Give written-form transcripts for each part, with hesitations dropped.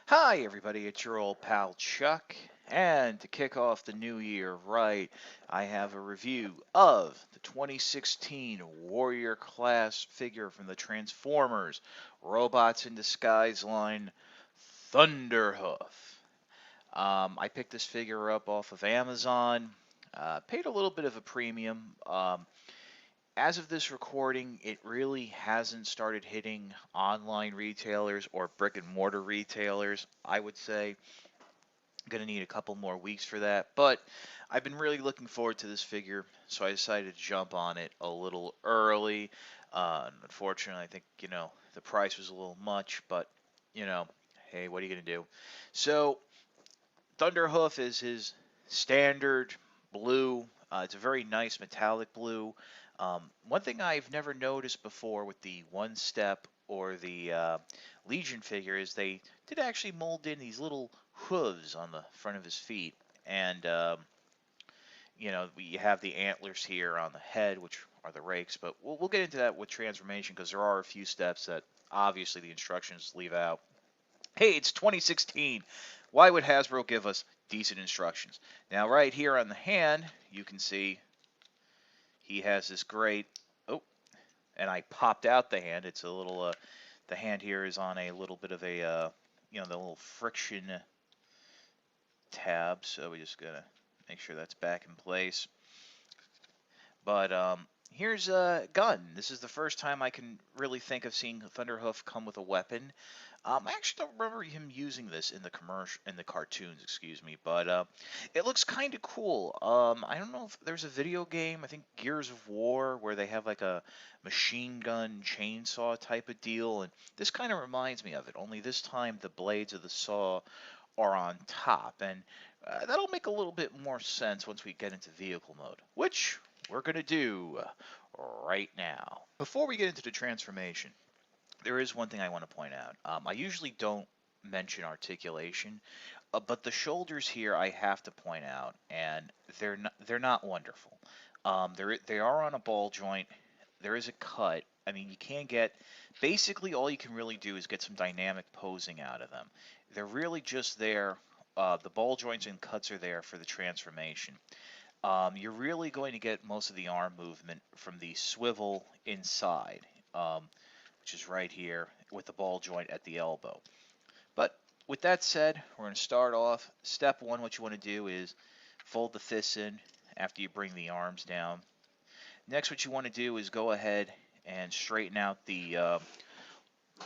Hi, everybody, it's your old pal Chuck. And to kick off the new year right, I have a review of the 2016 Warrior class figure from the Transformers Robots in Disguise line, Thunderhoof. I picked this figure up off of Amazon, paid a little bit of a premium. As of this recording, it really hasn't started hitting online retailers or brick and mortar retailers. I would say gonna need a couple more weeks for that, but I've been really looking forward to this figure, so I decided to jump on it a little early. Unfortunately, I think the price was a little much, but you know, hey, what are you gonna do? So Thunderhoof is his standard blue. It's a very nice metallic blue. One thing I've never noticed before with the one step or the Legion figure is they did actually mold in these little hooves on the front of his feet. And, we have the antlers here on the head, which are the rakes, but we'll get into that with transformation because there are a few steps that obviously the instructions leave out. Hey, it's 2016. Why would Hasbro give us decent instructions? Now, right here on the hand, you can see he has this great. Oh, and I popped out the hand. It's a little. The hand here is on a little bit of a, the little friction tab. So we just gotta make sure that's back in place. But here's a gun. This is the first time I can really think of seeing Thunderhoof come with a weapon. I actually don't remember him using this in the cartoons, excuse me, but it looks kind of cool. I don't know if there's a video game, I think Gears of War, where they have like a machine gun chainsaw type of deal, and this kind of reminds me of it. Only this time the blades of the saw are on top, and that'll make a little bit more sense once we get into vehicle mode, which we're gonna do right now. Before we get into the transformation, there is one thing I want to point out. I usually don't mention articulation, but the shoulders here I have to point out, and they're not wonderful. They are on a ball joint. There is a cut. I mean, you can get basically all you can really do is get some dynamic posing out of them. They're really just there. The ball joints and cuts are there for the transformation. You're really going to get most of the arm movement from the swivel inside. Which is right here with the ball joint at the elbow. But with that said, we're going to start off. Step one, what you want to do is fold the fists in after you bring the arms down. Next, what you want to do is go ahead and straighten out the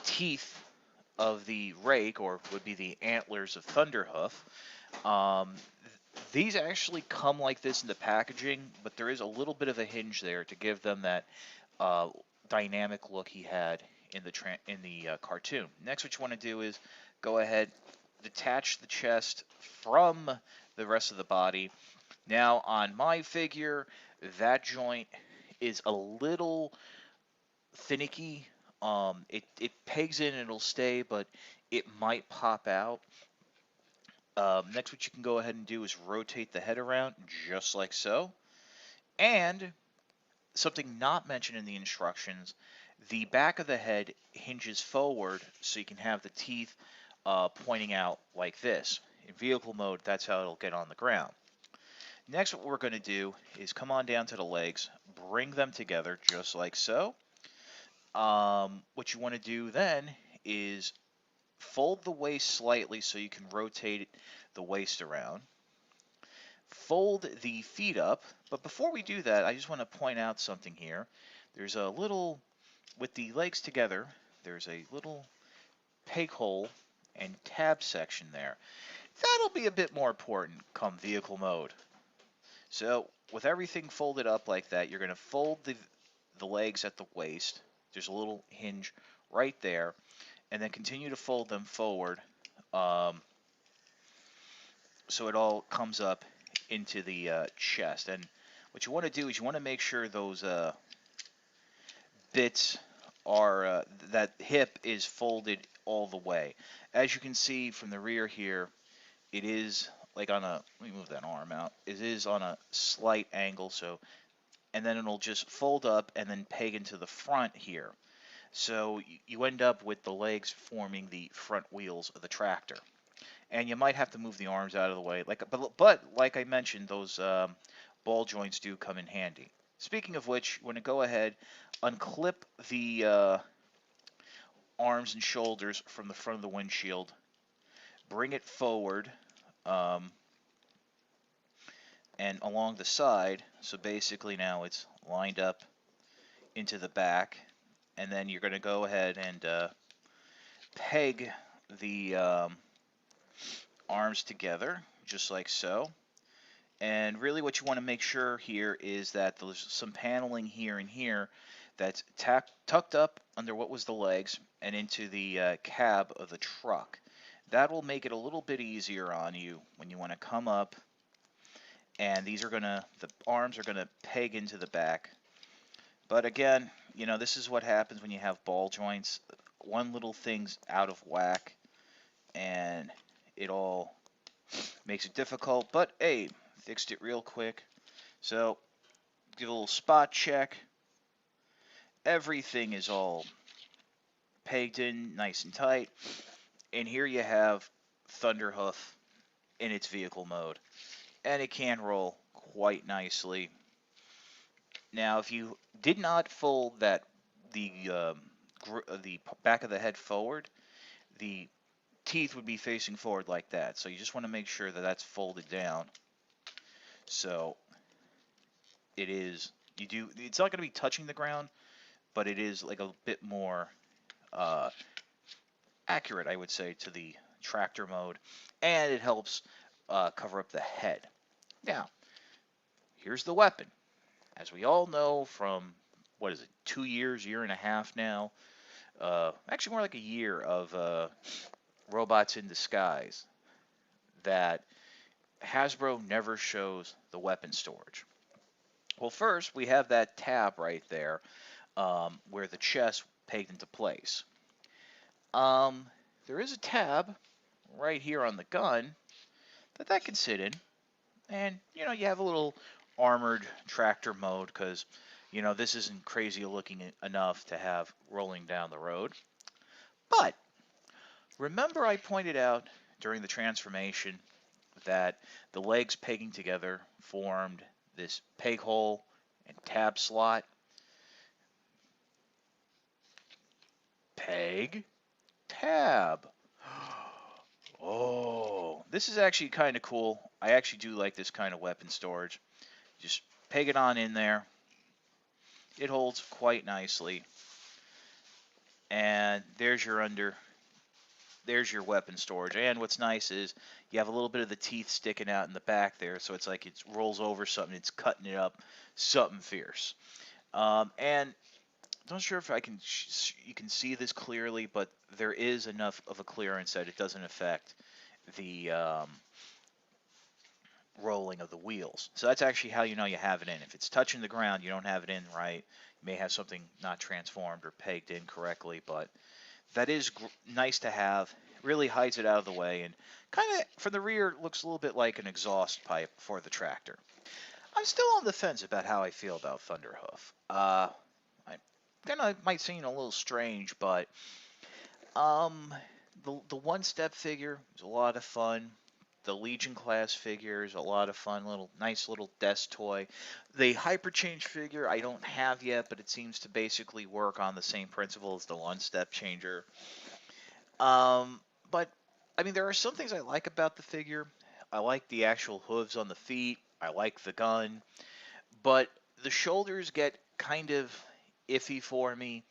teeth of the rake, or would be the antlers of Thunderhoof. Um, these actually come like this in the packaging, but there is a little bit of a hinge there to give them that uh, dynamic look he had in the cartoon. Next, what you want to do is go ahead, detach the chest from the rest of the body. Now, on my figure, that joint is a little finicky. It pegs in and it'll stay, but it might pop out. Next, what you can go ahead and do is rotate the head around just like so. And something not mentioned in the instructions, the back of the head hinges forward so you can have the teeth pointing out like this. In vehicle mode, that's how it'll get on the ground. Next, what we're going to do is come on down to the legs, bring them together just like so. What you want to do then is fold the waist slightly so you can rotate the waist around. Fold the feet up, but before we do that, I just want to point out something here. There's a little, with the legs together, there's a little peg hole and tab section there. That'll be a bit more important come vehicle mode. So with everything folded up like that, you're going to fold the legs at the waist. There's a little hinge right there, and then continue to fold them forward so it all comes up into the chest. And what you want to do is you want to make sure those bits are that hip is folded all the way. As you can see from the rear here, it is like on a, let me move that arm out. It is on a slight angle, so, and then it'll just fold up and then peg into the front here. So you end up with the legs forming the front wheels of the tractor, and you might have to move the arms out of the way. But like I mentioned, those ball joints do come in handy. Speaking of which, you want to go ahead, unclip the arms and shoulders from the front of the windshield, bring it forward, um, and along the side. So basically now it's lined up into the back, and then you're going to go ahead and peg the arms together, just like so. And really what you want to make sure here is that there's some paneling here and here that's tucked up under what was the legs and into the cab of the truck. That will make it a little bit easier on you when you want to come up, and the arms are gonna peg into the back. But again, this is what happens when you have ball joints. One little thing's out of whack, and it all makes it difficult. But hey, fixed it real quick. So give a little spot check. Everything is all pegged in nice and tight. And here you have Thunderhoof in its vehicle mode. And it can roll quite nicely. Now, if you did not fold the back of the head forward, the teeth would be facing forward like that. So you just want to make sure that that's folded down. So it's not going to be touching the ground, but it is like a bit more uh, accurate, I would say, to the tractor mode, and it helps cover up the head. Now, here's the weapon. As we all know from, what is it, 2 years, year and a half now, actually more like a year of robots in disguise, that Hasbro never shows the weapon storage. Well, first, we have that tab right there where the chest pegged into place. There is a tab right here on the gun that can sit in. And, you have a little armored tractor mode because, this isn't crazy looking enough to have rolling down the road. But remember I pointed out during the transformation that the legs pegging together formed this peg hole and tab slot. Peg, tab. Oh, this is actually kind of cool. I actually do like this kind of weapon storage. Just peg it on in there. It holds quite nicely. And there's your weapon storage. And what's nice is you have a little bit of the teeth sticking out in the back there, so it's like it rolls over something, it's cutting it up, something fierce. And I'm not sure if you can see this clearly, but there is enough of a clearance that it doesn't affect the rolling of the wheels. So that's actually how you know you have it in. If it's touching the ground, you don't have it in right. You may have something not transformed or pegged in correctly, but that is nice to have. Really hides it out of the way, and kind of from the rear looks a little bit like an exhaust pipe for the tractor. I'm still on the fence about how I feel about Thunderhoof. I kind of might seem a little strange, but um, the one-step figure is a lot of fun. The Legion class figure is a lot of fun, nice little desk toy. The Hyperchange figure I don't have yet, but it seems to basically work on the same principle as the one-step changer. But I mean, there are some things I like about the figure. I like the actual hooves on the feet. I like the gun, but the shoulders get kind of iffy for me.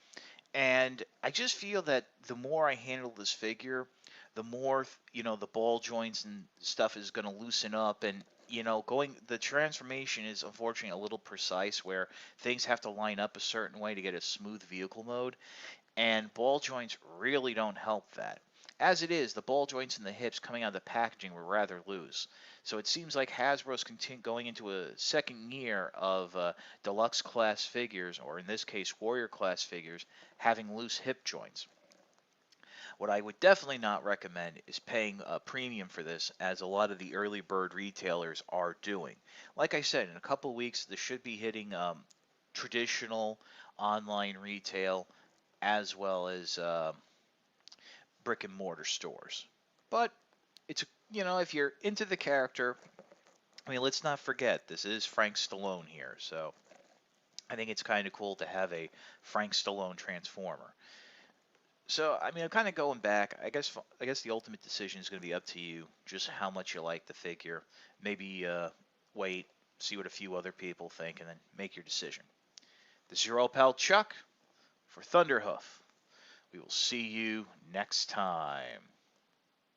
And I just feel that the more I handle this figure, the more, the ball joints and stuff is going to loosen up. And, the transformation is unfortunately a little precise where things have to line up a certain way to get a smooth vehicle mode. And ball joints really don't help that. As it is, the ball joints and the hips coming out of the packaging were rather loose. So it seems like Hasbro's going into a second year of deluxe class figures, or in this case, warrior class figures, having loose hip joints. What I would definitely not recommend is paying a premium for this, as a lot of the early bird retailers are doing. Like I said, in a couple weeks, this should be hitting traditional online retail as well as brick and mortar stores. But it's, if you're into the character, I mean, let's not forget this is Frank Stallone here, so I think it's kind of cool to have a Frank Stallone Transformer. So, I mean, I'm kind of going back. I guess the ultimate decision is going to be up to you, just how much you like the figure. Maybe wait, see what a few other people think, and then make your decision. This is your old pal Chuck for Thunderhoof. We will see you next time.